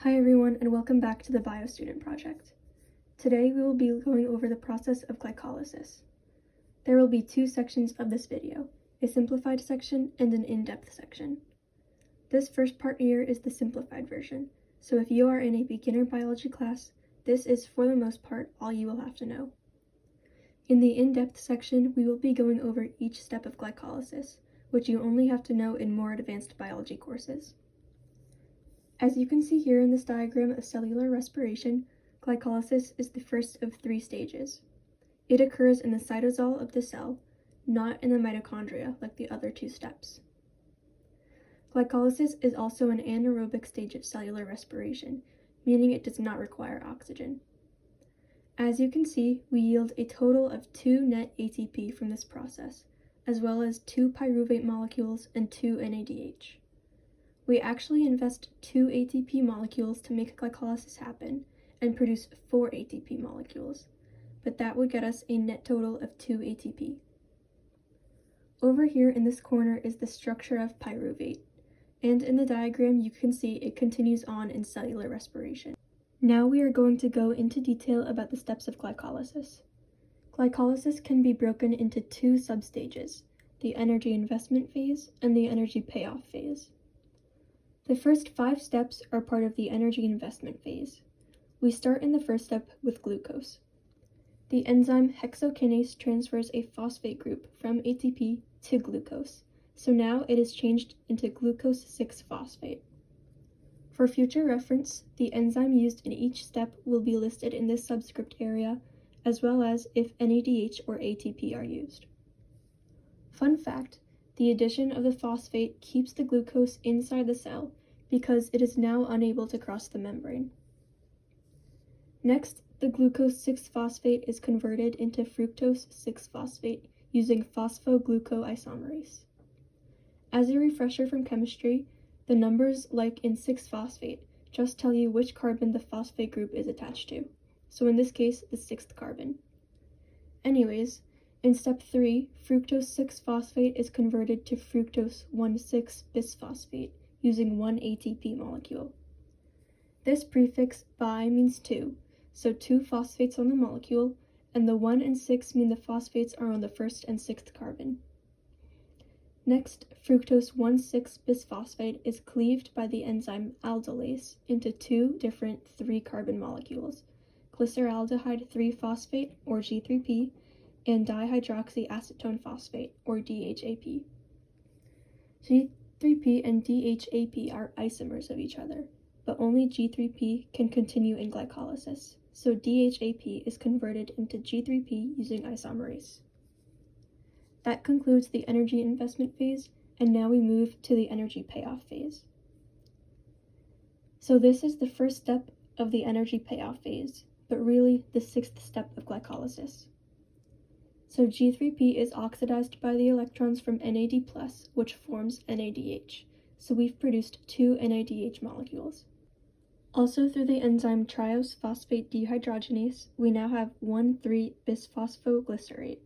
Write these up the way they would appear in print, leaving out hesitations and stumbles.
Hi everyone, and welcome back to the Bio Student Project. Today we will be going over the process of glycolysis. There will be two sections of this video, a simplified section and an in-depth section. This first part here is the simplified version, so if you are in a beginner biology class, this is for the most part all you will have to know. In the in-depth section, we will be going over each step of glycolysis, which you only have to know in more advanced biology courses. As you can see here in this diagram of cellular respiration, glycolysis is the first of three stages. It occurs in the cytosol of the cell, not in the mitochondria like the other two steps. Glycolysis is also an anaerobic stage of cellular respiration, meaning it does not require oxygen. As you can see, we yield a total of 2 net ATP from this process, as well as 2 pyruvate molecules and 2 NADH. We actually invest 2 ATP molecules to make glycolysis happen and produce 4 ATP molecules, but that would get us a net total of 2 ATP. Over here in this corner is the structure of pyruvate, and in the diagram you can see it continues on in cellular respiration. Now we are going to go into detail about the steps of glycolysis. Glycolysis can be broken into 2 substages, the energy investment phase and the energy payoff phase. The first 5 steps are part of the energy investment phase. We start in the first step with glucose. The enzyme hexokinase transfers a phosphate group from ATP to glucose, so now it is changed into glucose 6-phosphate. For future reference, the enzyme used in each step will be listed in this subscript area, as well as if NADH or ATP are used. Fun fact, the addition of the phosphate keeps the glucose inside the cell because it is now unable to cross the membrane. Next, the glucose 6-phosphate is converted into fructose 6-phosphate using phosphoglucoisomerase. As a refresher from chemistry, the numbers, like in 6-phosphate, just tell you which carbon the phosphate group is attached to, so in this case, the 6th carbon. Anyways, in step 3, fructose 6-phosphate is converted to fructose 1,6-bisphosphate using 1 ATP molecule. This prefix bi means 2, so 2 phosphates on the molecule, and the 1 and 6 mean the phosphates are on the 1st and 6th carbon. Next, fructose 1,6-bisphosphate is cleaved by the enzyme aldolase into 2 different 3-carbon molecules, glyceraldehyde 3-phosphate, or G3P, and dihydroxyacetone phosphate, or DHAP. G3P and DHAP are isomers of each other, but only G3P can continue in glycolysis, so DHAP is converted into G3P using isomerase. That concludes the energy investment phase, and now we move to the energy payoff phase. So this is the first step of the energy payoff phase, but really the 6th step of glycolysis. So G3P is oxidized by the electrons from NAD+, which forms NADH, so we've produced 2 NADH molecules. Also through the enzyme triose phosphate dehydrogenase, we now have 1,3-bisphosphoglycerate.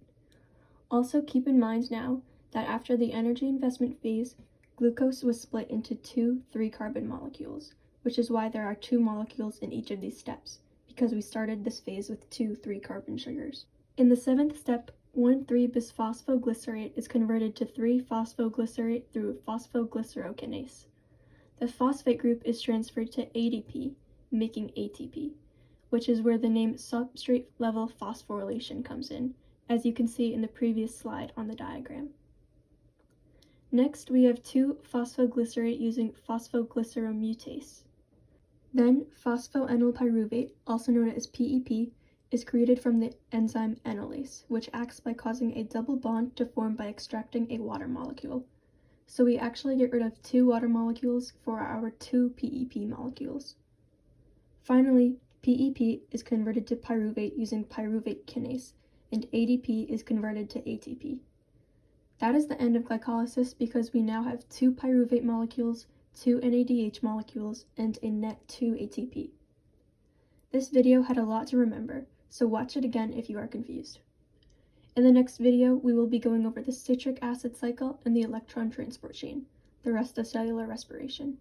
Also keep in mind now that after the energy investment phase, glucose was split into 2 3-carbon molecules, which is why there are 2 molecules in each of these steps, because we started this phase with 2 3-carbon sugars. In the 7th step, 1,3-bisphosphoglycerate is converted to 3-phosphoglycerate through phosphoglycerokinase. The phosphate group is transferred to ADP, making ATP, which is where the name substrate-level phosphorylation comes in, as you can see in the previous slide on the diagram. Next, we have 2-phosphoglycerate using phosphoglyceromutase. Then, phosphoenolpyruvate, also known as PEP, is created from the enzyme enolase, which acts by causing a double bond to form by extracting a water molecule. So we actually get rid of 2 water molecules for our 2 PEP molecules. Finally, PEP is converted to pyruvate using pyruvate kinase, and ADP is converted to ATP. That is the end of glycolysis because we now have 2 pyruvate molecules, 2 NADH molecules, and a net 2 ATP. This video had a lot to remember, so watch it again if you are confused. In the next video, we will be going over the citric acid cycle and the electron transport chain, the rest of cellular respiration.